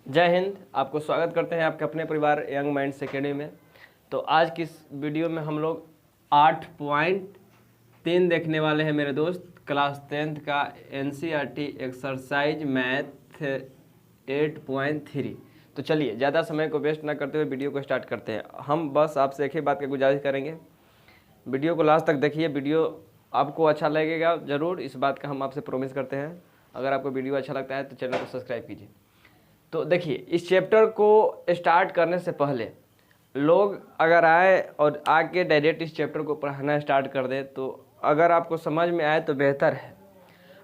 जय हिंद। आपको स्वागत करते हैं आपके अपने परिवार यंग माइंड्स एकेडमी में। तो आज की इस वीडियो में हम लोग 8.3 देखने वाले हैं मेरे दोस्त। क्लास 10th का NCERT एक्सरसाइज मैथ 8.3। तो चलिए ज़्यादा समय को वेस्ट ना करते हुए वीडियो को स्टार्ट करते हैं। हम बस आपसे एक ही बात की गुजारिश करेंगे, वीडियो को लास्ट तक देखिए। वीडियो आपको अच्छा लगेगा ज़रूर, इस बात का हम आपसे प्रॉमिस करते हैं। अगर आपको वीडियो अच्छा लगता है तो चैनल को सब्सक्राइब कीजिए। तो देखिए, इस चैप्टर को स्टार्ट करने से पहले लोग अगर आए और आके डायरेक्ट इस चैप्टर को पढ़ाना स्टार्ट कर दे तो अगर आपको समझ में आए तो बेहतर है,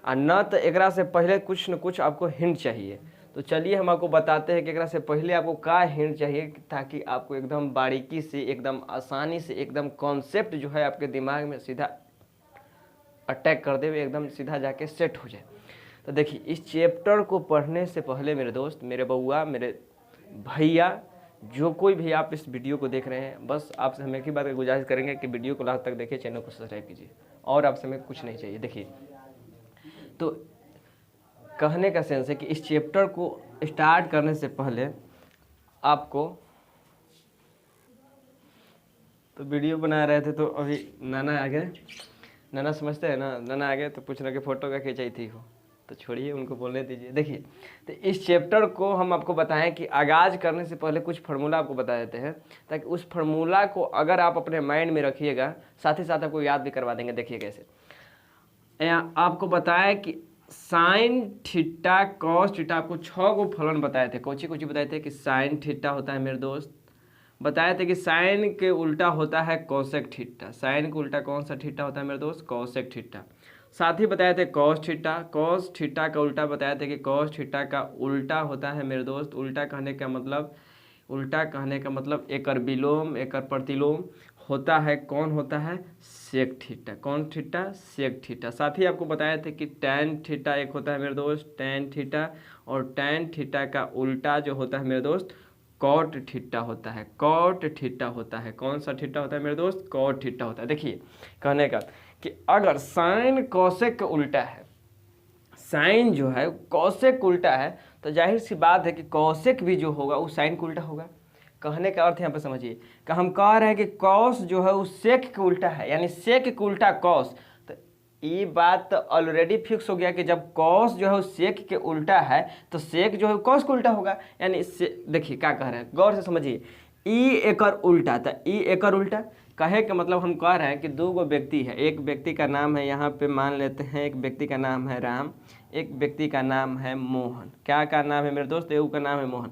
और न तो एकरा से पहले कुछ न कुछ आपको हिंट चाहिए। तो चलिए हम आपको बताते हैं कि एकरा से पहले आपको क्या हिंट चाहिए, ताकि आपको एकदम बारीकी से, एकदम आसानी से, एकदम कॉन्सेप्ट जो है आपके दिमाग में सीधा अटैक कर दे, एकदम सीधा जाके सेट हो जाए। तो देखिए, इस चैप्टर को पढ़ने से पहले मेरे दोस्त, मेरे बउआ, मेरे भैया, जो कोई भी आप इस वीडियो को देख रहे हैं, बस आपसे हम एक ही बात की गुजारिश करेंगे कि वीडियो को लास्ट तक देखिए, चैनल को सब्सक्राइब कीजिए, और आपसे हमें कुछ नहीं चाहिए। देखिए, तो कहने का सेंस है कि इस चैप्टर को स्टार्ट करने से पहले आपको, तो वीडियो बना रहे थे तो अभी नाना आ गए। नाना समझते हैं ना, नाना आ गए तो पूछ रहे कि फ़ोटो क्या खींचाई थी हो, तो छोड़िए, उनको बोलने दीजिए। देखिए, तो इस चैप्टर को हम आपको बताएं कि आगाज़ करने से पहले कुछ फार्मूला आपको बता देते हैं, ताकि उस फार्मूला को अगर आप अपने माइंड में रखिएगा, साथ ही साथ आपको याद भी करवा देंगे। देखिए कैसे, यहाँ आपको बताया कि साइन थीटा कॉस थीटा, आपको 6 गो फलन बताए थे। कौची कौची बताए थे कि साइन थीटा होता है मेरे दोस्त, बताए थे कि साइन के उल्टा होता है कोसेक थीटा। साइन के उल्टा कौन सा थीटा होता है मेरे दोस्त? Cosec theta. साथ ही बताए थे कॉस थीटा। कॉस थीटा का उल्टा बताए थे कि कॉस थीटा का उल्टा होता है मेरे दोस्त, उल्टा कहने का मतलब, उल्टा कहने का मतलब एकर विलोम, एकर प्रतिलोम होता है। कौन होता है? Sec theta. कौन थीटा? Sec theta. साथ ही आपको बताए थे कि टैन थीटा एक होता है मेरे दोस्त, टैन थीटा, और टैन थीटा का उल्टा जो होता है मेरे दोस्त, कॉट थीटा होता है। कॉट थीटा होता है। कौन सा थीटा होता है मेरे दोस्त? कॉट थीटा होता है। देखिए कहने का कि अगर साइन कॉसेक का उल्टा है, साइन जो है कॉसेक उल्टा है, तो जाहिर सी बात है कि कॉसेक भी जो होगा वो साइन का उल्टा होगा। कहने का अर्थ यहाँ पे समझिए कि हम कह रहे हैं कि कॉस जो है वो सेक का उल्टा है, यानी सेक का उल्टा कॉस। तो ये बात तो ऑलरेडी फिक्स हो गया कि जब कॉस जो है वो सेक के उल्टा है तो सेक जो है कॉस का उल्टा होगा। यानी देखिए क्या कह रहे हैं, गौर से समझिए। ई एकर उल्टा था, ई एकर उल्टा कहे का मतलब हम कह रहे हैं कि दो गो व्यक्ति है। एक व्यक्ति का नाम है, यहाँ पे मान लेते हैं, एक व्यक्ति का नाम है राम, एक व्यक्ति का नाम है मोहन। क्या का नाम है मेरे दोस्त? एगो का नाम है मोहन।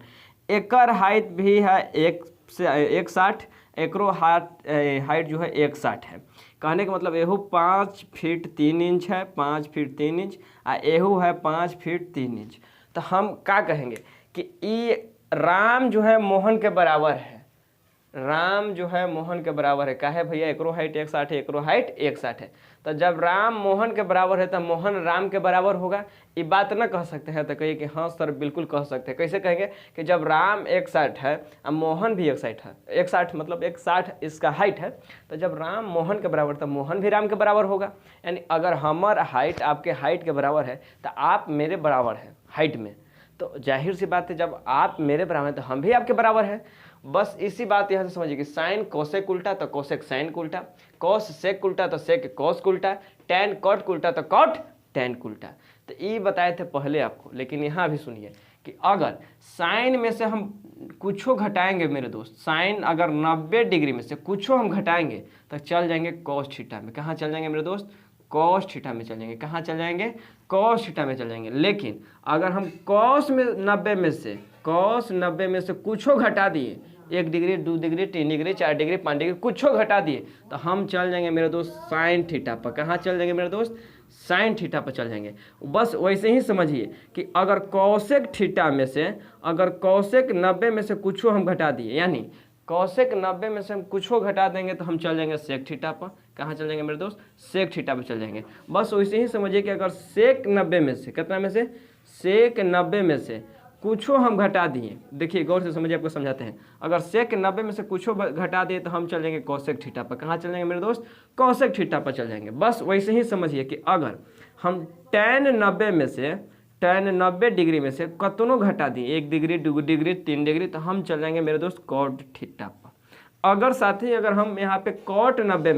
एकर हाइट भी है 160, एकरो हाइट जो है 160 है। कहने का मतलब एहू 5 फीट 3 इंच है, 5 फीट 3 इंच, और एहू है 5 फीट 3 इंच। तो हम क्या कहेंगे कि ये राम जो है मोहन के बराबर है। राम जो है मोहन के बराबर है। काहे भैया? एकरो हाइट 160 है, एकरो हाइट 160 है। तो जब राम मोहन के बराबर है तो मोहन राम के बराबर होगा। ये बात ना कह सकते हैं? तो कहिए कि हाँ सर बिल्कुल कह सकते हैं। कैसे कहेंगे कि जब राम 160 है और मोहन भी 160 है, 160 मतलब 160 इसका हाइट है, तो जब राम मोहन के बराबर तो मोहन भी राम के बराबर होगा। यानी अगर हमारा हाइट आपके हाइट के बराबर है तो आप मेरे बराबर हैं हाइट में, तो जाहिर सी बात है जब आप मेरे बराबर हैं तो हम भी आपके बराबर हैं। बस इसी बात यहाँ से समझिए कि साइन कोसेक उल्टा तो कोसेक साइन को उल्टा, कॉस सेक उल्टा तो सेक कॉस को उल्टा, टैन कॉट को उल्टा तो कॉट टैन को उल्टा। तो ये बताए थे पहले आपको, लेकिन यहाँ भी सुनिए कि अगर साइन में से हम कुछो घटाएंगे मेरे दोस्त, साइन अगर 90 डिग्री में से कुछो हम घटाएंगे तो चल जाएंगे कॉस थीटा में। कहाँ चल जाएंगे मेरे दोस्त? कॉस थीटा में चल जाएंगे। कहाँ चल जाएंगे? कॉस थीटा में चल जाएंगे। लेकिन अगर हम कॉस में 90 में से, कॉस 90 में से कुछो घटा दिए, 1 degree 2 degree 3 degree 4 degree 5 degree कुछो घटा दिए, तो हम चल जाएंगे मेरे दोस्त साइन थीटा पर। कहाँ चल जाएंगे मेरे दोस्त? साइन थीटा पर चल जाएंगे। बस वैसे ही समझिए कि अगर कॉसेक थीटा में से, अगर कॉसेक 90 में से कुछो हम घटा दिए, यानी कॉसेक 90 में से हम कुछो घटा देंगे तो हम चल जाएंगे सेक थीटा पर। कहाँ चल जाएंगे मेरे दोस्त? सेक थीटा पर चल जाएंगे। बस वैसे ही समझिए कि अगर सेक 90 में से, कितना में से? सेक 90 में से कुछो हम घटा दिए, देखिए गौर से समझिए, आपको समझाते हैं। अगर सेक 90 में से कुछो घटा दिए तो हम चल जाएंगे कॉसेक थीटा पर। कहाँ चल जाएंगे मेरे दोस्त? कॉसेक थीटा पर चल जाएंगे। बस वैसे ही समझिए कि अगर हम टैन 90 में से, tan 90 डिग्री में से कतनों घटा दी, 1 डिग्री 2 डिग्री 3 डिग्री, तो हम चल जाएंगे मेरे दोस्त cot थीटा पर। अगर साथ ही अगर हम यहाँ पे cot 90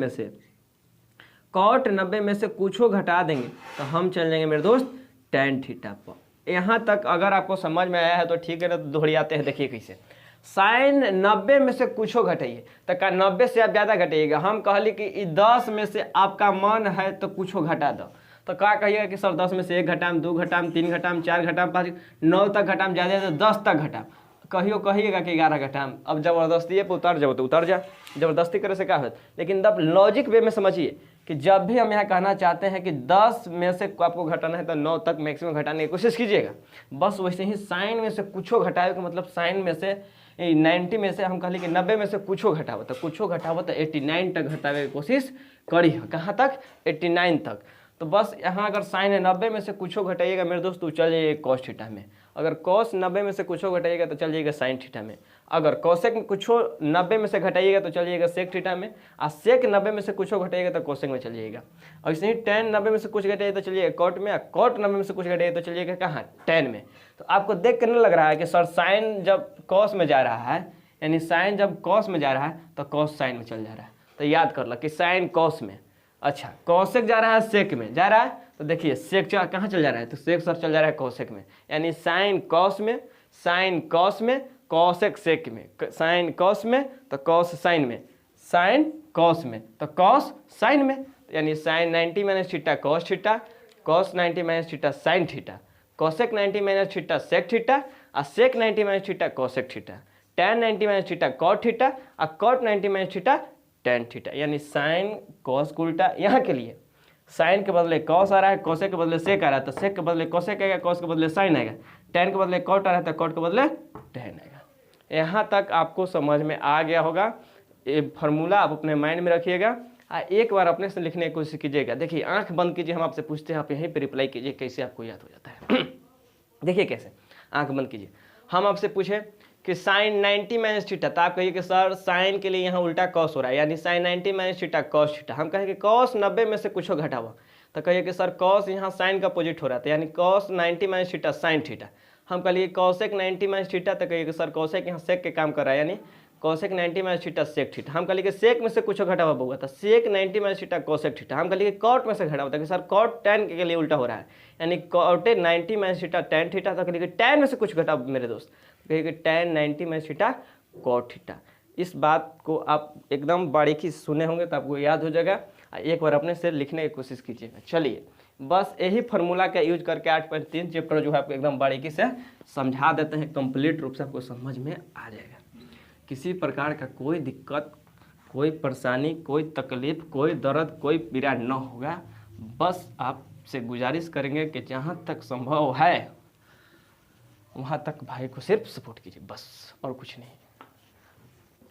में से कुछ घटा देंगे तो हम चल जाएंगे मेरे दोस्त tan थीटा पर। यहाँ तक अगर आपको समझ में आया है तो ठीक है ना, तो दोहराते हैं। देखिए कैसे साइन 90 में से कुछ घटाइए तो का 90 से आप ज़्यादा घटाइएगा। हम कहली कि 10 में से आपका मन है तो कुछ घटा दो, तो क्या कहिएगा कि सर 10 में से 1 घटाम, 2 घटाम, 3 घटाम, 4 घटाम, 5, 9 तक घटाम, ज़्यादा तो 10 तक घटाम। कहिएगा कि 11 घटाम। अब जबरदस्ती पर उतर जाओ तो उतर जा, जबरदस्ती करे से क्या होता। लेकिन तब लॉजिक वे में समझिए कि जब भी हम यहाँ कहना चाहते हैं कि 10 में से आपको घटाना है तो 9 तक मैक्सिमम घटाने की कोशिश कीजिएगा। बस वैसे ही साइन में से कुछ घटाए का मतलब साइन में से 90 में से हम कहली कि 90 में से कुछ घटावो तो 89 तक घटावे की कोशिश करी। कहाँ तक? 89 तक। तो बस यहाँ अगर साइन 90 में से कुछ घटाइएगा मेरे दोस्त तो चल जाइए कॉस थीटा में। अगर कॉस 90 में से कुछ घटाइएगा तो चल जाइएगा साइन थीटा में। अगर कॉसेक में कुछ 90 में से घटाइएगा तो चल जाइएगा सेक थीटा में। और सेक 90 में से कुछ घटाइएगा तो कोसेक में चल जाइएगा। और ऐसे ही tan 90 में से कुछ घटाइएगा तो चलिएगा कॉट में, और कॉट 90 में से कुछ घटाइएगा तो चलिएगा कहाँ? tan में। तो आपको देख कर नहीं लग रहा है कि सर साइन जब कॉस में जा रहा है, यानी साइन जब कॉस में जा रहा है तो कॉस साइन में चल जा रहा है। तो याद कर लो कि साइन कॉस में, अच्छा कॉसेक जा रहा है सेक में जा रहा है, तो देखिए सेक कहाँ चल जा रहा है? तो सेक सर चल जा रहा है कॉसेक में। यानी साइन कॉस में, साइन कॉस में, कॉसेक सेक में, साइन कॉस में तो कॉस साइन में, साइन कॉस में तो कॉस साइन में। यानी sine 90 minus theta cos theta, cos 90 minus theta sine theta, cosec 90 minus theta sec theta, और sec 90 minus theta cosec theta, tan 90 minus theta cot theta, और cot 90 minus theta tan theta. यानी sine cos उल्टा यहाँ के लिए sign के बदले cos आ रहा है, कॉसेक के बदले सेक आ रहा है, तो सेक के बदले कॉसेक आएगा, कॉस के बदले साइन आएगा, tan के बदले कॉट आ रहा है तो कॉट के बदले tan आएगा। यहाँ तक आपको समझ में आ गया होगा। ये फार्मूला आप अपने माइंड में रखिएगा और एक बार अपने से लिखने की कोशिश कीजिएगा। देखिए आंख बंद कीजिए, हम आपसे पूछते हैं, आप यहीं पे रिप्लाई कीजिए कैसे आपको याद हो जाता है। देखिए कैसे, आंख बंद कीजिए। हम आपसे पूछे कि साइन 90 माइनस थीटा, तो आप कहिए कि सर साइन के लिए यहाँ उल्टा कॉस हो रहा है, यानी sine 90 minus theta cos theta. हम कहें कि कॉस 90 में से कुछ घटावा, तो कहिए कि सर कॉस यहाँ साइन का अपोजिट हो रहा था, यानी cos 90 minus theta sine theta. हम कहिए कॉसेक 90 माइनस थीटा, तो कहिए कि सर कॉसेक यहाँ सेक के काम कर रहा है, यानी cosec 90 minus theta sec theta. हम कहिए कि सेक में से कुछ घटावा होगा तो सेक 90 माइनस थीटा कॉसेक थीटा। हम कहिए कि कॉट में से घटावा था कि सर कॉट tan के लिए उल्टा हो रहा है, यानी cot 90 minus theta tan theta. तो कहिए कि tan में से कुछ घटाओ मेरे दोस्त, कहिए कि tan 90 minus theta cot theta. इस बात को आप एकदम बारीकी से सुने होंगे तो आपको याद हो जाएगा। एक बार अपने से लिखने की कोशिश कीजिएगा। चलिए बस यही फार्मूला का यूज करके 8.3 चैप्टर जो है आपको एकदम बारीकी से समझा देते हैं, कंप्लीट रूप से आपको समझ में आ जाएगा। किसी प्रकार का कोई दिक्कत, कोई परेशानी, कोई तकलीफ, कोई दर्द, कोई पीड़ा न होगा। बस आपसे गुजारिश करेंगे कि जहाँ तक संभव है वहाँ तक भाई को सिर्फ सपोर्ट कीजिए, बस और कुछ नहीं।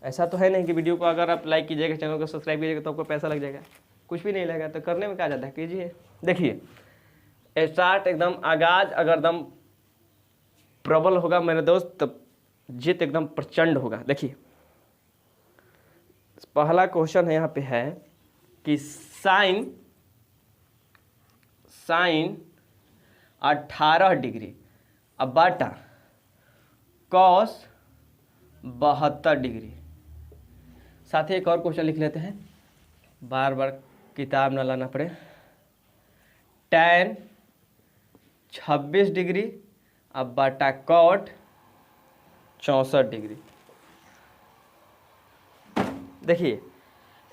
ऐसा तो है नहीं कि वीडियो को अगर आप लाइक कीजिएगा, चैनल को सब्सक्राइब कीजिएगा तो आपको पैसा लग जाएगा, कुछ भी नहीं लगेगा। तो करने में क्या ज़्यादा है, कीजिए। देखिए स्टार्ट एकदम आगाज अगर एकदम प्रबल होगा मेरे दोस्त तब जीत एकदम प्रचंड होगा। देखिए पहला क्वेश्चन है यहाँ पे है कि साइन 18 डिग्री अब बाटा कॉस 72 डिग्री। साथ ही एक और क्वेश्चन लिख लेते हैं, बार बार किताब ना लाना पड़े। tan 26 डिग्री अब बाटा कॉट 64 डिग्री। देखिए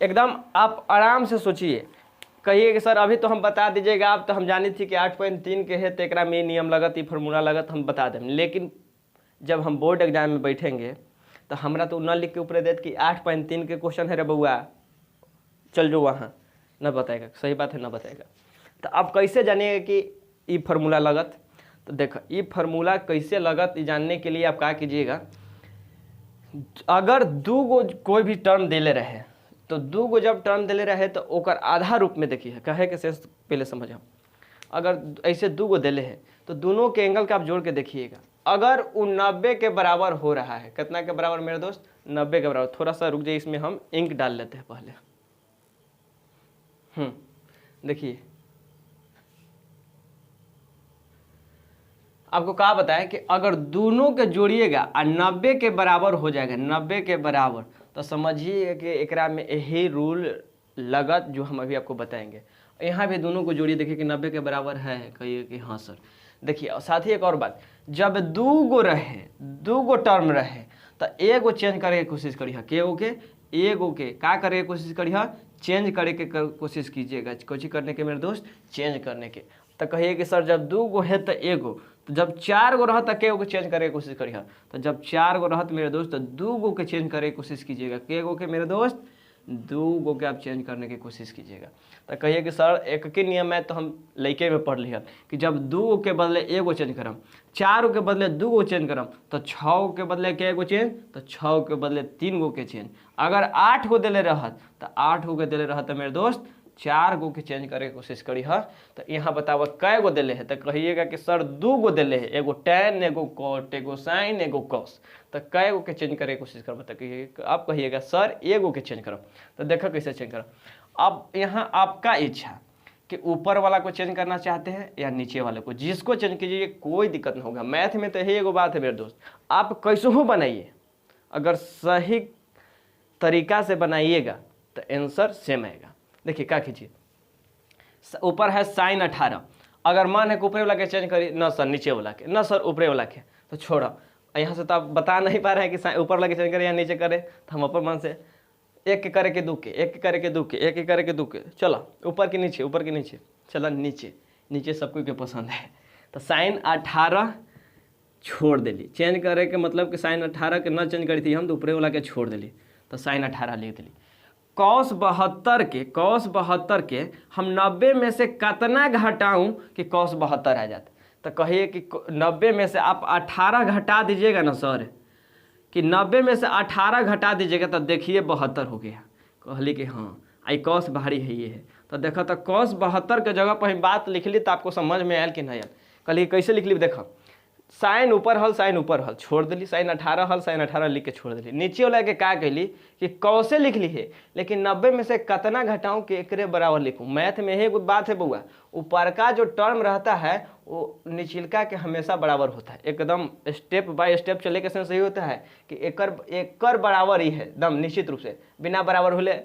एकदम आप आराम से सोचिए, कहिए कि सर अभी तो हम बता दीजिएगा आप, तो हम जानी थी कि 8.3 के है तो एक में नियम लगत, ये फार्मूला लगत, हम बता दें। लेकिन जब हम बोर्ड एग्जाम में बैठेंगे तो हमरा तो न लिख के ऊपर देते कि 8.3 के क्वेश्चन है रे बउआ, चल जो वहाँ, न बताएगा। सही बात है, न बताएगा। तो आप कैसे जानिएगा कि ये फार्मूला लगत? तो देखो ये फार्मूला कैसे लगत ये जानने के लिए आप क्या कीजिएगा, अगर दू गो कोई भी टर्म देले रहे तो दू गो जब टर्म देले रहे तो ओकर आधा रूप में देखिए, कहे के से पहले समझो। अगर ऐसे दू गो देले है तो दोनों के एंगल का आप जोड़ के देखिएगा। अगर वो 90 के बराबर हो रहा है, कितना के बराबर मेरे दोस्त? 90 के बराबर। थोड़ा सा रुक जाइए, इसमें हम इंक डाल लेते हैं पहले। देखिए आपको कहा बताया कि अगर दोनों के जोड़िएगा और 90 के बराबर हो जाएगा, 90 के बराबर, तो समझिए कि एकरा में यही रूल लगत जो हम अभी आपको बताएंगे। यहाँ भी दोनों को जोड़िए, देखिए कि 90 के बराबर है, कहिए कि हाँ सर। देखिए और साथ ही एक और बात, जब दू गो टर्म रहे तो एगो चेंज करे के कोशिश करिए, एगो के का करे के कोशिश करिए, चेंज करे के कोशिश कीजिएगा। कोशिश करने के मेरे दोस्त, चेंज करने के। तो कहिए कि सर जब 2 गो है तो एगो, तो जब 4 गो रहा तो के गो चेंज करे की कोशिश करिए। तो जब 4 गो रहत मेरे दोस्त तो 2 गो के चेंज करे की कोशिश कीजिएगा। के गो के मेरे दोस्त, 2 गो के आप चेंज करने की कोशिश कीजिएगा। तो कहिए कि सर एक के नियम है तो हम लइके में पढ़ लिया कि जब 2 गो के बदले एगो चेंज करम, 4 गो के बदले 2 गो चेंज करम, तो 6 गो के बदले के गो चेंज, तो 6 गो के बदले 3 गो के चेंज। अगर 8 गो दिले रहत तो 8 गो के दिले रहत मेरे दोस्त 4 गो के चेंज करे की कोशिश करी है। तो यहाँ बताओ कै गो दिले है, तो कहिएगा कि सर 2 गो दिले है, एगो tan, एगो cot, एगो sin, एगो cos। तो कै गो के चेंज करे की कोशिश करब, तो आप कहिएगा सर एगो के चेंज करब। तो देखो कैसे चेंज करब। अब यहाँ आपका इच्छा कि ऊपर वाला को चेंज करना चाहते हैं या नीचे वाले को, जिसको चेंज कीजिए कोई दिक्कत नहीं होगा। मैथ में तो यही एगो बात है मेरे दोस्त, आप कैसे हो बनाइए, अगर सही तरीका से बनाइएगा तो आंसर सेम आएगा। देखिए क्या कीजिए, ऊपर है sin 18, अगर मान है कि ऊपरे वाला के चेंज करिए, ना सर नीचे वाला के, ना सर ऊपरे वाला के, तो छोड़ो। यहाँ से तो आप बता नहीं पा रहे हैं कि ऊपर वाला के चेंज करें या नीचे करें, तो हम ऊपर मान से एक के करे के 2 के, एक के करे के 2 के, एक के करे के 2 के, चलो ऊपर के नीचे, ऊपर के नीचे, चलो नीचे, नीचे सबको के पसंद है। तो sin 18 छोड़ दिली, चेंज करे के मतलब कि sin 18 के ना चेंज करी थी हम, तो ऊपरे वाला के छोड़ दिली, तो sin 18 लिख दिली। cos 72 के हम 90 में से कितना घटाऊं कि cos 72 आ जाता। तो कहिए कि 90 में से आप 18 घटा दीजिएगा ना सर, कि 90 में से 18 घटा दीजिएगा तो देखिए 72 हो गया। कहली कि हाँ आई cos बाहरी है ये है। तो देखो तो cos 72 के जगह पर बात लिख ली तो आपको समझ में आयल कि नहीं आयल। कहली कैसे लिख ली, देखो साइन ऊपर हल, साइन ऊपर हल छोड़ दिली, sin 18 हल, sin 18 लिख के छोड़ दिली। नीचे वाला के क्या कहली कि कौसे लिख ली है, लेकिन 90 में से कितना घटाऊं कि एकरे बराबर लिखूं। मैथ में यही बात है बउआ, ऊपर का जो टर्म रहता है वो निचलका के हमेशा बराबर होता है। एकदम स्टेप बाय स्टेप चले के सही होता है कि एकर बराबर ही है एकदम निश्चित रूप से। बिना बराबर होले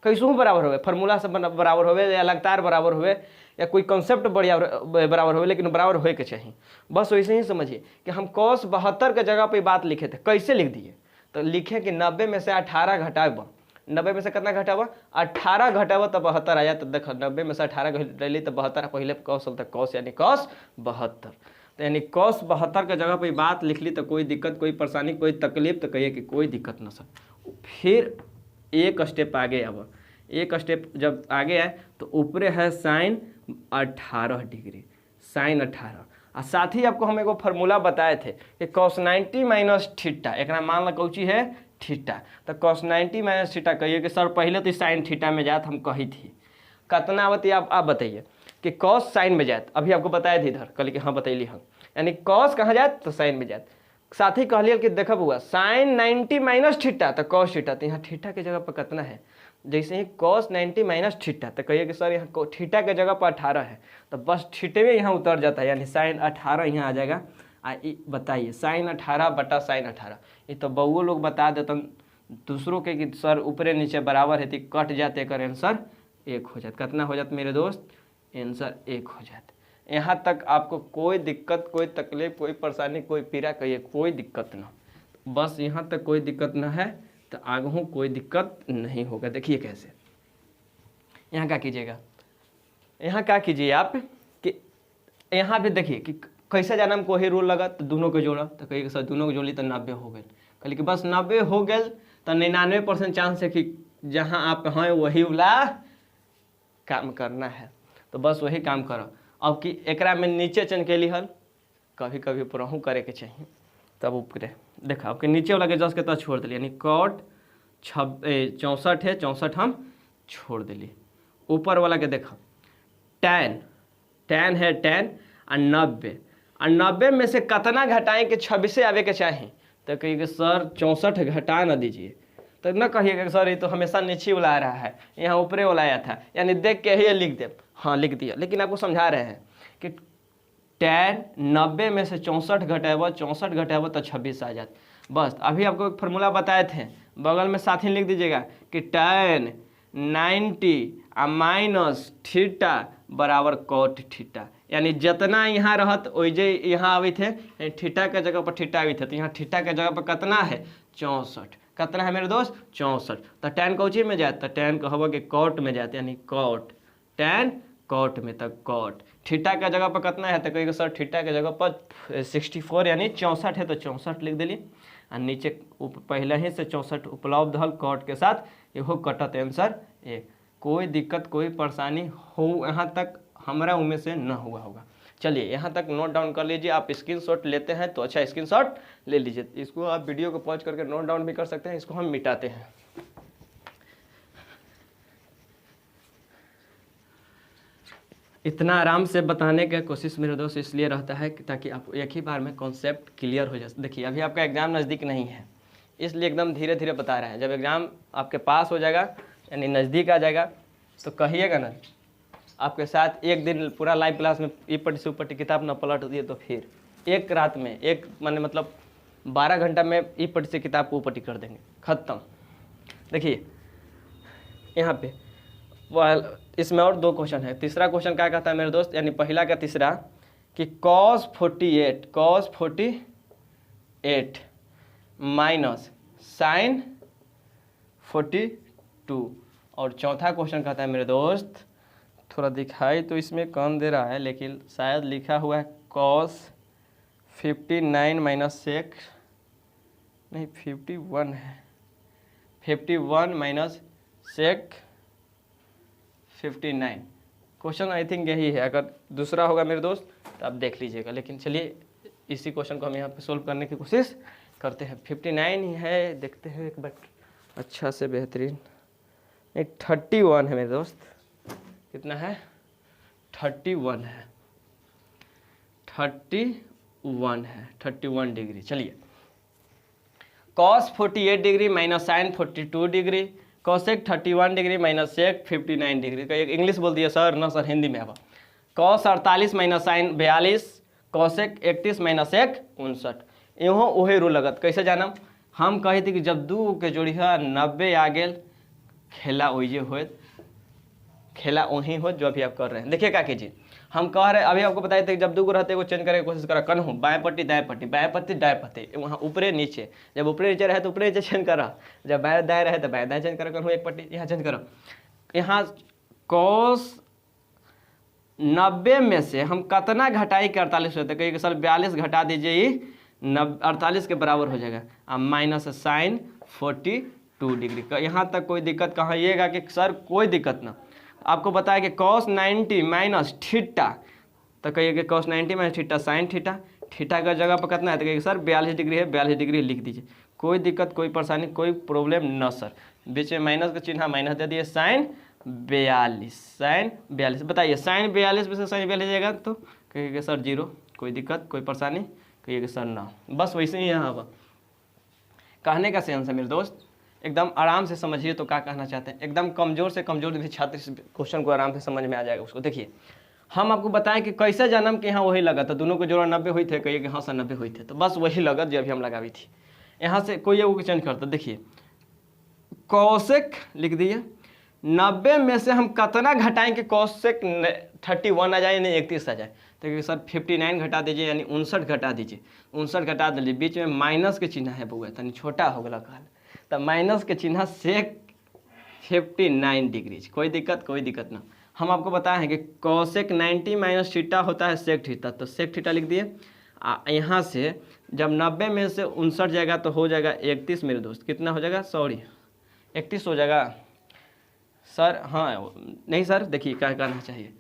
कैसू बराबर होवे, फार्मूला से बराबर होवे या लगातार बराबर होवे या कोई कॉन्सेप्ट बढ़िया बराबर होवे, लेकिन बराबर होए के चाहिए। बस वैसे ही समझिए कि हम cos 72 के जगह पे बात लिखे थे, कैसे लिख दिए, तो लिखे कि 90 में से 18 घटाब, 90 में से कितना घटाब, 18 घटाब तो 72 आया। तो देखो 90 में से 18 घटेली तो 72 पहले cos होता, cos यानी cos 72। तो यानी cos 72 के जगह पे बात लिख ली तो कोई दिक्कत, कोई परेशानी, कोई तकलीफ, तो कहिए कि कोई दिक्कत ना सर। फिर एक स्टेप आगे, अब एक स्टेप जब आगे आए तो ऊपरे है sin 18 डिग्री, sin 18। और साथ ही आपको हम एगो फार्मूला बताए थे कि cos 90 माइनस थीटा, एक मान ला कौची है थीटा। तो cos 90 माइनस थीटा कहिए कि सर पहले तो sin थीटा में जात हम कही थी, कितना आवती आप बताइए कि cos sin में जात, अभी आपको बताए थे इधर, कल कि हाँ बतैली हम, यानी cos कहाँ जात तो sin में जात। साथ ही कहलिए कि देखब हुआ sin 90 माइनस थीटा तो cos थीटा, तो यहाँ थीटा के जगह पर कितना है, जैसे ही cos 90 माइनस थीटा, तो कहिए कि सर यहाँ थीटा के जगह पर 18 है, तो बस थीटे में यहाँ उतर जाता है, यानी sin 18 यहाँ आ जाएगा। बताइए sin 18 बटा sin 18, ये तो बउओ लोग बता देते दूसरों के कि सर ऊपरे नीचे बराबर है, तो कट जाते कर आंसर 1 हो जाता। कितना हो जाता मेरे दोस्त, आंसर 1 हो जाता। यहाँ तक आपको कोई दिक्कत, कोई तकलीफ, कोई परेशानी, कोई पीड़ा, कहिए कोई दिक्कत ना, बस यहाँ तक कोई दिक्कत ना है तो आगे कोई दिक्कत नहीं होगा। देखिए कैसे, यहाँ क्या कीजिएगा, यहाँ क्या कीजिए आप कि यहाँ भी देखिए कि कैसे जाना हमको वही रूल लगा, तो दोनों को जोड़ा, तो कहिए सर दोनों को जोड़ी तो 90 हो गए। कहलिए कि बस 90 हो गए तो 99% चांस है कि जहाँ आप हैं वही वाला काम करना है, तो बस वही काम करो। अब कि एकरा में नीचे चनकेली हल कभी कभी ऊपरहू करे के चाहिए, तब ऊपरे देखा आपके नीचे वाला के जस के तक छोड़ दिली, यानी cot 64 है, 64 हम छोड़ दिली। ऊपर वाला के देखा tan है, tan और 90 में से कितना घटाएं कि 26 आवे के चाहिए, तो कहिए सर 64 घटा ना दीजिए, तो न कहिएगा सर ये तो हमेशा नीचे वाला आ रहा है, यहाँ ऊपरे वाला आया था, यानी देख के ही लिख दे। हाँ लिख दिया, लेकिन आपको समझा रहे हैं कि tan 90 में से 64 घटेबो 64 घटेबो तो 26 आ जात। बस अभी आपको एक फार्मूला बताए थे, बगल में साथ ही लिख दीजिएगा कि tan 90 माइनस थीटा बराबर कॉट थीटा, यानी जितना यहाँ रहत ओइजे यहाँ आवे थे, थीटा के जगह पर थीटा आवे थे, तो यहाँ थीटा के जगह पर कितना है 64, कितना है मेरे दोस्त 64। तो tan कौची में जाए, तो tan कहबो कि कॉट में जाते, यानी कॉट tan कॉट में, तक कॉट थीटा के जगह पर कितना है, तो कहिए सर थीटा के जगह पर 64 यानी 64 है, तो 64 लिख दिली। और नीचे पहले ही से 64 उपलब्ध हल कॉट के साथ, इहो कटत आंसर 1। कोई दिक्कत कोई परेशानी हो यहाँ तक हमारा उम्मीद से न हुआ होगा। चलिए यहाँ तक नोट डाउन कर लीजिए। आप स्क्रीनशॉट लेते हैं तो अच्छा स्क्रीनशॉट ले लीजिए, इसको आप वीडियो को पॉज करके नोट डाउन भी कर सकते हैं। इसको हम मिटाते हैं। इतना आराम से बताने का कोशिश मेरे दोस्त इसलिए रहता है कि ताकि आप एक ही बार में कॉन्सेप्ट क्लियर हो जाए। देखिए अभी आपका एग्ज़ाम नज़दीक नहीं है, इसलिए एकदम धीरे धीरे बता रहे हैं। जब एग्ज़ाम आपके पास हो जाएगा यानी नज़दीक आ जाएगा तो कहिएगा ना, आपके साथ एक दिन पूरा लाइव क्लास में ई पट्टी से ऊपट्टी किताब न पलट दिए तो फिर एक रात में एक मतलब 12 घंटा में ई पट्टी से किताब को ऊपट्टी कर देंगे, ख़त्म। देखिए यहाँ पे इसमें और 2 क्वेश्चन है। तीसरा क्वेश्चन क्या कहता है मेरे दोस्त, यानी पहला का तीसरा कि cos 48 माइनस sin 42। और चौथा क्वेश्चन कहता है मेरे दोस्त, थोड़ा दिखाई तो इसमें कम दे रहा है लेकिन शायद लिखा हुआ है cos 59 माइनस सेक नहीं 51 है, 51 minus sec 59। Question I think यही है, अगर दूसरा होगा मेरे दोस्त तो आप देख लीजिएगा। लेकिन चलिए इसी क्वेश्चन को हम यहाँ पे सोल्व करने की कोशिश करते हैं। 59 ही है, देखते हैं एक बार अच्छा से बेहतरीन। नहीं 31 है मेरे दोस्त, कितना है 31 है, 31 है, 31 डिग्री। चलिए cos 48 degree minus sine 42 degree, cosec 31 degree minus sec 59 degree. का एक इंग्लिश बोल दिया सर, ना सर हिंदी में अब। cos 48 minus sine 42, cosec 31 minus sec 59। इहो वही रूल लगत। कैसे जानम, हम कही थी कि जब 2 के जोड़ी है 90 आ गेल, खेला वही हो, खेला वही हो जो अभी आप कर रहे हैं। देखिए क्या कीजिए, हम कह रहे अभी आपको बताए थे कि जब 2 को रहते को चेंज करने की कोशिश करा, कन्हू बाएं पट्टी दाएं पट्टी, बाएं पट्टी दाएं पट्टी, वहाँ ऊपरे नीचे, जब ऊपरे नीचे रहे तो ऊपरे नीचे चेंज करा, जब बाएं दाएं रहे तो बाएं दाएं चेंज करा, कन्हू एक पट्टी यहाँ चेंज करो। यहाँ cos 90 में से हम कितना घटाई के 48 होते, कहिए सर 42 घटा दीजिए, ये 48 के बराबर हो जाएगा। अब माइनस साइन 42 डिग्री का। यहाँ तक कोई दिक्कत कहिएगा कि सर कोई दिक्कत ना। आपको बताया कि cos 90 माइनस थीटा, तो कहिए कि cos 90 minus theta sine theta, theta का जगह पर कितना है तो कहिए सर 42 डिग्री है, 42 डिग्री लिख दीजिए। कोई दिक्कत कोई परेशानी कोई प्रॉब्लम न सर। बीच में माइनस का चिन्ह माइनस दे दिए, साइन 42। बताइए साइन 42 में से साइन 42 जाएगा तो कहिए कि सर 0, कोई दिक्कत कोई परेशानी, कहिए कि सर ना। बस वैसे ही यहाँ पर कहने का सेंस है मेरे दोस्त, एकदम आराम से समझिए। तो क्या कहना चाहते हैं, एकदम कमज़ोर से कमज़ोर भी छात्र क्वेश्चन को आराम से समझ में आ जाएगा उसको। देखिए हम आपको बताएं कि कैसे जन्म के यहाँ वही लगा था, दोनों को जोड़ा 90 हुई थे, कहिए कि हाँ सर 90 हुई थे, तो बस वही लगत जो अभी हम लगावी थी। यहाँ से कोई एगो चेंज करता, देखिए कॉसेक लिख दिए, 90 में से हम कितना घटाएं कि कॉसेक 31 आ जाए यानी 31 आ जाए, तो सर 59 घटा दीजिए यानी 59 घटा दीजिए, 59 घटा दीजिए। बीच में माइनस के चिन्ह है बउआ, तनी छोटा हो गया काल, तो माइनस के चिन्ह सेक 59 डिग्री। कोई दिक्कत ना। हम आपको बताए हैं कि cosec 90 माइनस थीटा होता है सेक थीटा, तो सेक थीटा लिख दिए। यहाँ से जब 90 में से 59 जाएगा तो हो जाएगा 31 मेरे दोस्त, कितना हो जाएगा, सॉरी 31 हो जाएगा सर। हाँ नहीं सर, देखिए क्या करना चाहिए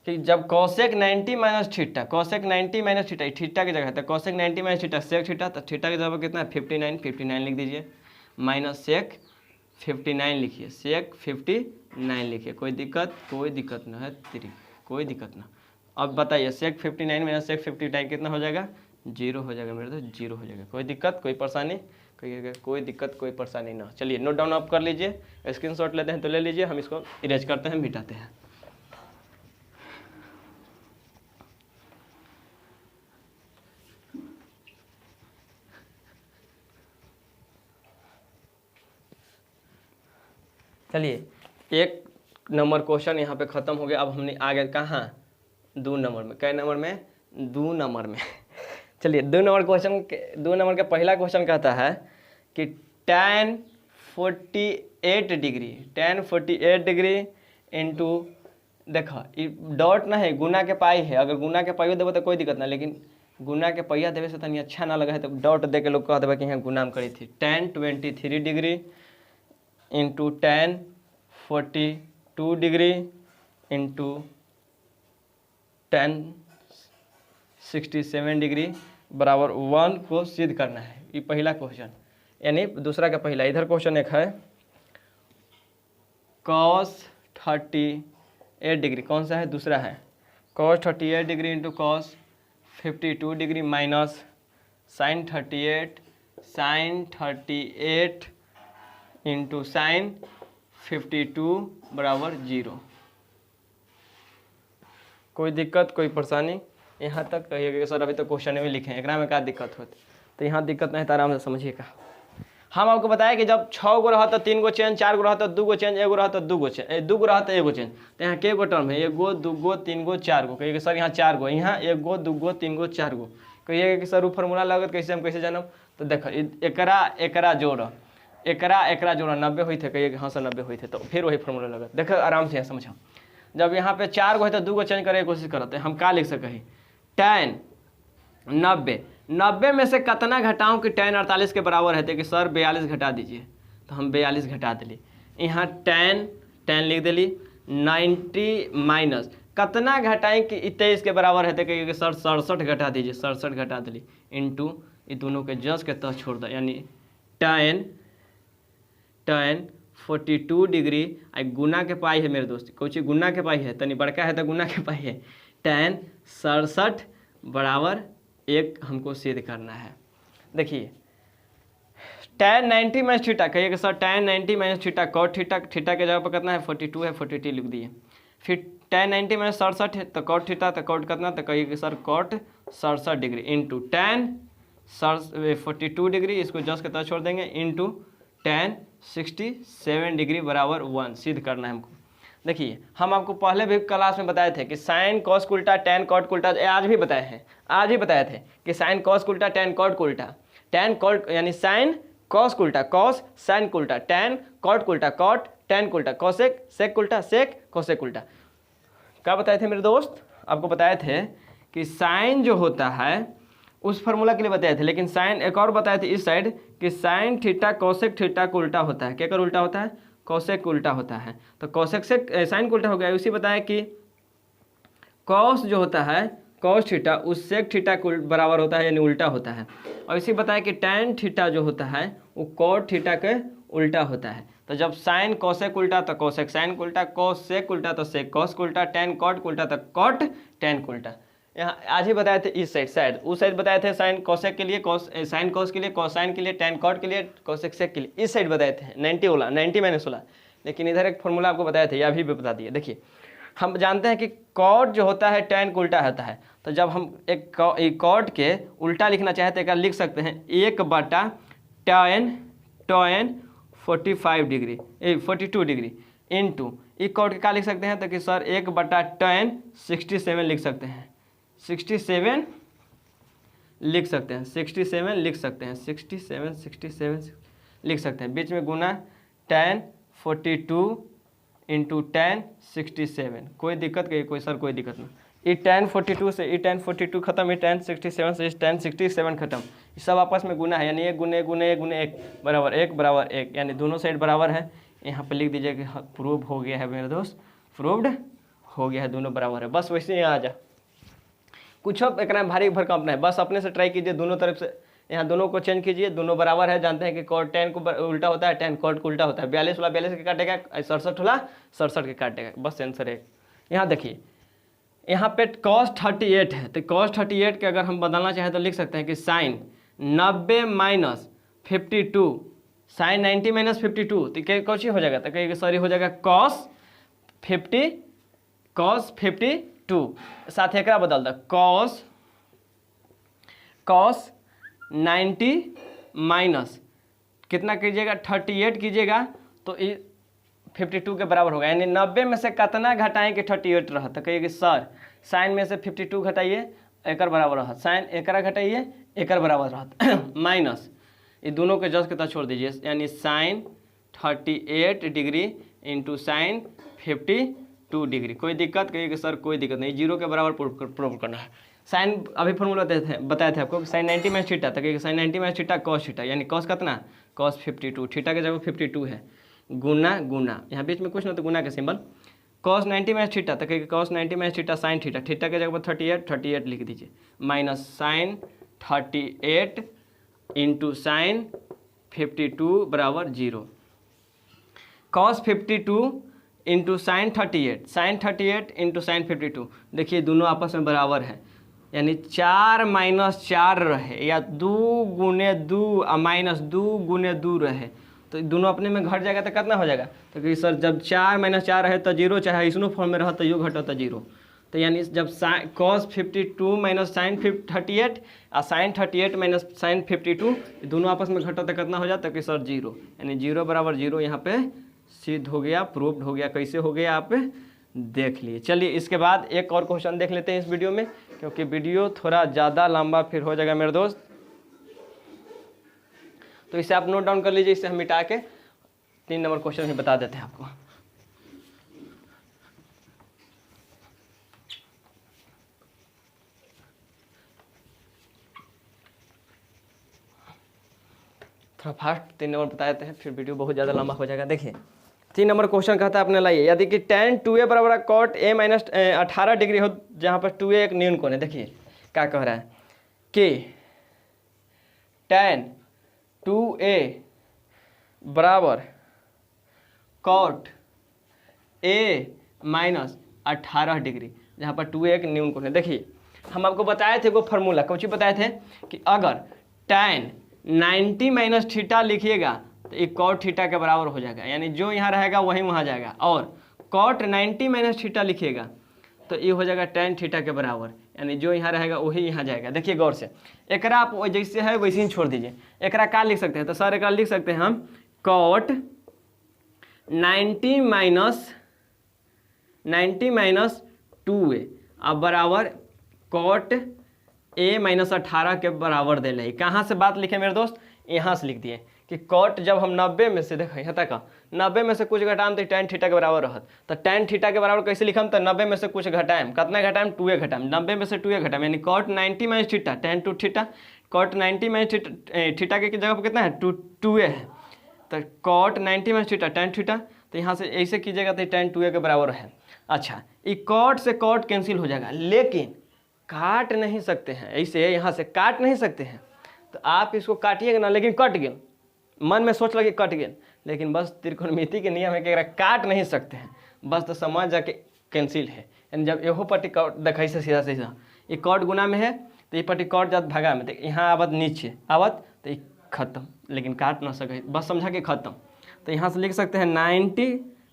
कि जब cosec 90 minus theta, cosec 90 minus theta theta की जगह है, तो cosec 90 minus theta sec theta, तो थीटा की जगह कितना है 59 लिख दीजिए, माइनस सेक 59 लिखिए, सेक 59 लिखिए। कोई दिक्कत ना है, कोई दिक्कत ना। अब बताइए सेक 59 माइनस सेक 59 कितना हो जाएगा, 0 हो जाएगा मेरे दोस्त, 0 हो जाएगा। कोई दिक्कत कोई परेशानी, कहिएगा कोई दिक्कत कोई परेशानी ना। चलिए नोट डाउन आप कर लीजिए, स्क्रीनशॉट लेते हैं तो ले लीजिए, हम इसको इरेज करते हैं, मिटाते हैं। चलिए, एक नंबर क्वेश्चन यहाँ पे ख़त्म हो गया। अब हमने आगे कहाँ 2 नंबर में, कै नंबर में 2 नंबर में चलिए 2 नंबर क्वेश्चन, 2 नंबर का पहला क्वेश्चन कहता है कि tan 48 degree, tan 48 degree into, देखा डॉट ना है, गुना के पाई है। अगर गुना के पाइयो देवे तो कोई दिक्कत ना, लेकिन गुना के पहिया देवे से तनी अच्छा ना लगा है, तो डॉट दे के लोग कह देवे कि यहाँ गुना में करी थी। tan 23 degree into tan 42 degree into tan 67 degree बराबर 1 को सिद्ध करना है। ये पहला क्वेश्चन, यानी दूसरा का पहला। इधर क्वेश्चन एक है cos 38 डिग्री, कौन सा है, दूसरा है। cos 38 degree into cos 52 degree minus sin 38 into sin 52 बराबर 0। कोई दिक्कत, कोई परेशानी यहाँ तक कहिएगा कि सर अभी तो क्वेश्चन में लिखे हैं, एकरा में क्या दिक्कत होती, तो यहाँ दिक्कत नहीं, तो आराम से समझिएगा। हम आपको बताया कि जब 6 गो रहा तो 3 गो चेंज, 4 गो रहा तो 2 गो चेंज, 1 गो रहा तो 2 गो चेंज, 2 गो रहा तो 1 गो चेंज। तो यहाँ के गो टर्म है, 1 गो 2 गो 3 गो 4 गो, कहिएगा सर यहाँ 4 गो, यहाँ 1 गो 2 गो 3 गो 4 गो। कहिएगा कि सर वो फार्मूला लागत कैसे, हम कैसे जानब, तो देखो एकरा जोड़, एकरा जोड़ 90 हुई थे, कहिए हाँ सर 90 हुई थे, तो फिर वही फार्मूला लगत। देखो आराम से यहाँ समझो, जब यहाँ पे 4 गो है तो 2 गो चेंज करे की कोशिश करते हैं। हम क्या लिख सके हैं, tan 90 में से कितना घटाऊं कि tan 48 के बराबर है, कि सर 42 घटा दीजिए, तो हम 42 घटा दिली। यहाँ tan लिख दिली, 90 माइनस कितना घटाएं कि 23 के बराबर है, कि सर 67 घटा दीजिए, 67 घटा दिली इंटू ये दोनों के जस के तह छोड़ दो, यानी tan 42 डिग्री, गुना के पाई है मेरे दोस्त, कुछ गुना के पाई है, तनी बड़का है तो गुना के पाई है, tan 67 बराबर 1 हमको सिद्ध करना है। देखिए tan 90 माइनस थीटा, कहिए कि sir tan 90 minus theta cot theta, theta के जगह पर कितना है 42 है, 42 लिख दिए। फिर tan 90 माइनस 67 है तो cot थीटा, तो cot कितना, तो कहिए कि sir cot 67 degree into tan 42 degree, इसको जस्ट के तरह छोड़ देंगे, इंटू tan 67 डिग्री बराबर 1 सिद्ध करना है हमको। देखिए हम आपको पहले भी क्लास में बताए थे कि साइन कॉस को उल्टा tan कॉट को उल्टा, आज भी बताए हैं, आज ही बताए थे कि साइन कॉस को उल्टा tan कॉट को उल्टा, tan कॉट यानी साइन कॉस को उल्टा कॉस, साइन को उल्टा tan, कॉट को उल्टा कॉट, tan को उल्टा कॉसेक, सेक को उल्टा सेक, कोसेक उल्टा। क्या बताए थे मेरे दोस्त, आपको बताए थे कि साइन जो होता है उस फार्मूला के लिए बताए थे, लेकिन साइन एक और बताए थे इस साइड कि साइन थीटा कोसेक थीटा को उल्टा होता है। क्या कर उल्टा होता है, कोसेक को उल्टा होता है, तो कोसेक से साइन को उल्टा हो गया। उसी बताया कि कॉस जो होता है कॉस थीटा उस सेक थीटा को बराबर होता है, यानी उल्टा होता है। और इसी बताया कि टैन थीटा जो होता है वो कॉट थीटा के उल्टा होता है। तो जब साइन कोसेक उल्टा तो कोसेक साइन को उल्टा, कोसेक उल्टा तो सेक कॉस को उल्टा, टैन कॉट को उल्टा तो कॉट टैन को उल्टा। यहाँ आज ही बताए थे इस साइड उस साइड बताए थे साइन कोसेक के लिए, कॉस साइन कॉस के लिए, कोसाइन के लिए, टैन कॉट के लिए, कोसेक सेक के लिए, इस साइड बताए थे 90 वाला 90 माइनस वाला। लेकिन इधर एक फॉर्मूला आपको बताए थे, या भी बता दिए। देखिए हम जानते हैं कि कॉट जो होता है टैन को उल्टा होता है, तो जब हम एक कॉट के उल्टा लिखना चाहें तो एक लिख सकते हैं 1/tan 45 डिग्री 42 डिग्री इंटू ई कॉट का लिख सकते हैं, तो कि सर 1/tan 67 लिख सकते हैं, 67 लिख सकते हैं, 67 लिख सकते हैं, 67 लिख सकते हैं। बीच में गुना tan 42 इंटू tan 67। कोई दिक्कत नहीं, कोई सर कोई दिक्कत नहीं। ये tan 42 से ये tan 42 खत्म, ये tan 67 से tan 67 खत्म, ये सब आपस में गुना है, यानी 1 गुने 1 गुने 1 गुने 1 बराबर 1 बराबर 1, यानी दोनों साइड बराबर है। यहाँ पे लिख दीजिए कि प्रूव हो गया है मेरे दोस्त, प्रूव्ड हो गया है, दोनों बराबर है। बस वैसे ही आ जा, कुछ एक भारी भरकम नहीं है, बस अपने से ट्राई कीजिए, दोनों तरफ से यहाँ दोनों को चेंज कीजिए, दोनों बराबर है। जानते हैं कि कॉट टैन को उल्टा होता है, टैन कॉट को उल्टा होता है। 42 वाला 42 के काटेगा, 67 वाला 67 के काटेगा, बस आंसर है। यहाँ देखिए यहाँ पे cos 38 है, तो cos 38 के अगर हम बदलना चाहें तो लिख सकते हैं कि साइन 90 माइनस 52, साइन 90 माइनस 52, तो क्या कौन सी हो जाएगा, तो कहिए सॉरी हो जाएगा cos 52, साथ एक बदल दो cos 90 माइनस कितना कीजिएगा 38 कीजिएगा, तो 52 के बराबर होगा, यानी 90 में से कितना घटाएं कि 38 रहा। तो कहिए कि सर साइन में से 52 घटाइए एकर बराबर रहा, साइन एकरा घटाइए एकर बराबर रहा माइनस ये दोनों के जस्ट के तरह छोड़ दीजिए, यानी sine 38 degree into sine 52 degree. कोई दिक्कत? कहिए कि सर कोई दिक्कत नहीं, जीरो के बराबर प्रूव करना है। साइन अभी फॉर्मूला बताए थे आपको, साइन 90 माइनस थीटा, तो कहिए sine 90 minus theta cos theta, यानी कॉस कितना, कॉस 52, थीटा के जगह 52 है, गुना गुना यहाँ बीच में कुछ ना तो गुना का सिंबल, कॉस 90 माइनस थीटा, तो कहिए cos 90 minus theta sine theta, theta के जगह पर 38 लिख दीजिए, माइनस साइन 38 इंटू साइन 52 बराबर 0, cos 52 into sine 38 into sine 52, देखिए दोनों आपस में बराबर है, यानी 4 माइनस 4 रहे या 2 गुने 2 माइनस 2 गुने 2 रहे, तो दोनों अपने में घट जाएगा तो कितना हो जाएगा, तो कि सर जब 4 माइनस 4 रहे तो 0, चाहे इसनो फॉर्म में रहा तो यो घटा तो 0, तो यानी जब कॉस 52 माइनस साइन 38 और साइन 38 माइनस साइन 52 दोनों आपस में घटा तो कितना हो जाता है कि सर 0, यानी 0 बराबर 0 यहाँ पे सिद्ध हो गया, प्रूव्ड हो गया। कैसे हो गया आप देख लिए। चलिए इसके बाद एक और क्वेश्चन देख लेते हैं इस वीडियो में, क्योंकि वीडियो थोड़ा ज़्यादा लंबा फिर हो जाएगा मेरे दोस्त, तो इसे आप नोट डाउन कर लीजिए, इसे हम मिटा के 3 नंबर क्वेश्चन भी बता देते हैं आपको। थोड़ा फास्ट 3 नंबर बता देते हैं, फिर वीडियो बहुत ज़्यादा लंबा हो जाएगा। देखिए 3 नंबर क्वेश्चन कहता है अपने लाइए, यदि कि tan 2a बराबर कॉट a माइनस 18 डिग्री हो, जहाँ पर 2a एक न्यून कोण है। देखिए क्या कह रहा है कि tan 2a बराबर कॉट a माइनस 18 डिग्री, जहाँ पर 2a एक न्यून कोण है। देखिए हम आपको बताए थे वो फार्मूला, कुछ बताए थे कि अगर tan 90 माइनस थीटा लिखिएगा तो ये कॉट थीटा के बराबर हो जाएगा, यानी जो यहाँ रहेगा वही वहाँ जाएगा, और कॉट 90 माइनस थीटा लिखिएगा तो ये हो जाएगा tan थीटा के बराबर, यानी जो यहाँ रहेगा वही यहाँ जाएगा। देखिए गौर से, एकरा आप जैसे है वैसे ही छोड़ दीजिए। एकरा क्या लिख सकते हैं, तो सर एकरा लिख सकते हैं हम कॉट 90 माइनस 2a अब बराबर कॉट a माइनस 18 के बराबर दे रही। कहाँ से बात लिखे मेरे दोस्त, यहाँ से लिख दिए कि कॉट जब हम 90 में से, देखो यहाँ तक 90 में से कुछ घटाएं तो tan थीटा के बराबर रहत, तो tan थीटा के बराबर कैसे लिखम, तो 90 में से कुछ घटाएं, कितना घटाएं 2a घटाएं, 90 में से 2a घटाएं, यानी cot 90 minus theta tan 2 theta, cot 90 minus theta के जगह पर कितना है 2a है, तो cot 90 minus theta tan theta, तो यहाँ से ऐसे कीजिएगा तो tan 2a के बराबर है। अच्छा ये कॉट से कॉट कैंसिल हो जाएगा, लेकिन काट नहीं सकते हैं, ऐसे यहाँ से काट नहीं सकते हैं, तो आप इसको काटिएगा ना, लेकिन कट गए, मन में सोच लगे कट गए, लेकिन बस त्रिकोणमिति के नियम है कि काट नहीं सकते हैं, बस तो समझ जाके कैंसिल है। यानी जब एहो पट्टी कॉट देखा से सीधा सीधा ये कॉट गुना में है तो ये पट्टी कॉट जात भागा में, तो यहाँ आवत नीचे आवत तो ये खत्म, लेकिन काट ना सके, बस समझा के खत्म। तो यहाँ से लिख सकते हैं 90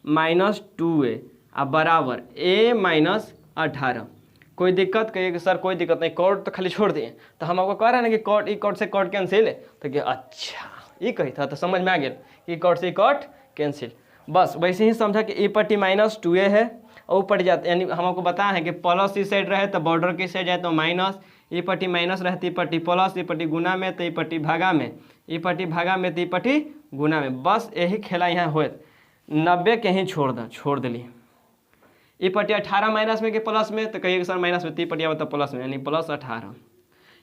माइनस 2a अब बराबर a माइनस 18। कोई दिक्कत, कहिए कि सर कोई दिक्कत नहीं, कॉट तो खाली छोड़ दिए, तो हम आपको कह रहे हैं ना कि कॉट ई कॉट से कॉट कैंसिल है, तो कि अच्छा ये कही था, तो समझ में आ गया कि कॉट से कॉट कैंसिल। बस वैसे ही समझा कि ई पट्टी माइनस 2a है और पट जाते, यानी हम आपको बताया है कि प्लस इस साइड रहे तो बॉर्डर की साइड जाए तो माइनस, ई पट्टी माइनस रहती पट्टी प्लस, ई पट्टी गुना में तो ई पट्टी भागा में, ई पट्टी भागा में तो ई पट्टी गुना में। बस यही खेला यहाँ हो, 90 के ही छोड़ दिली, ई पट्टी 18 माइनस में के प्लस में, तो कहिए सर माइनस में, ती पट्टी आवता प्लस में, यानी प्लस 18,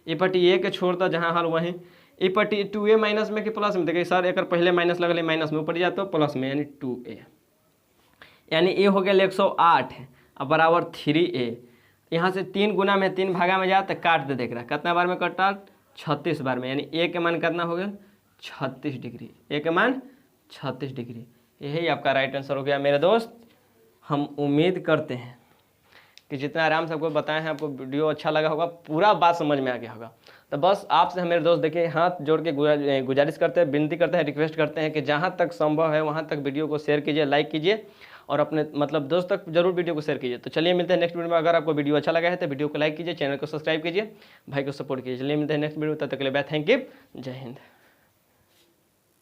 ई पट्टी ए के छोड़ता जहाँ हाल वहीं, ई पट्टी 2a माइनस में के प्लस में, देखिए सर एक पहले माइनस लगल माइनस में, ऊपर जाता प्लस में, यानी 2a, यानी ए हो गया 108 अब बराबर 3a। यहाँ से 3 गुना में 3 भागा में जाता काट दे, देख रहा कितना बार में कटा 36 बार में, यानी ए के मान कितना हो गया 36 डिग्री, ए के मान 36 डिग्री। यही आपका राइट आंसर हो गया मेरे दोस्त। हम उम्मीद करते हैं कि जितना आराम से आपको बताए हैं आपको वीडियो अच्छा लगा होगा, पूरा बात समझ में आ गया होगा। तो बस आपसे मेरे दोस्त देखिए हाथ जोड़ के गुजारिश करते हैं, विनती करते हैं, रिक्वेस्ट करते हैं कि जहाँ तक संभव है वहाँ तक वीडियो को शेयर कीजिए, लाइक कीजिए और अपने मतलब दोस्त तक जरूर वीडियो को शेयर कीजिए। तो चलिए मिलते हैं नेक्स्ट वीडियो में। अगर आपको वीडियो अच्छा लगा है तो वीडियो को लाइक कीजिए, चैनल को सब्सक्राइब कीजिए, भाई को सपोर्ट कीजिए। चलिए मिलते हैं नेक्स्ट वीडियो, तब तक के लिए बाय, थैंक यू, जय हिंद।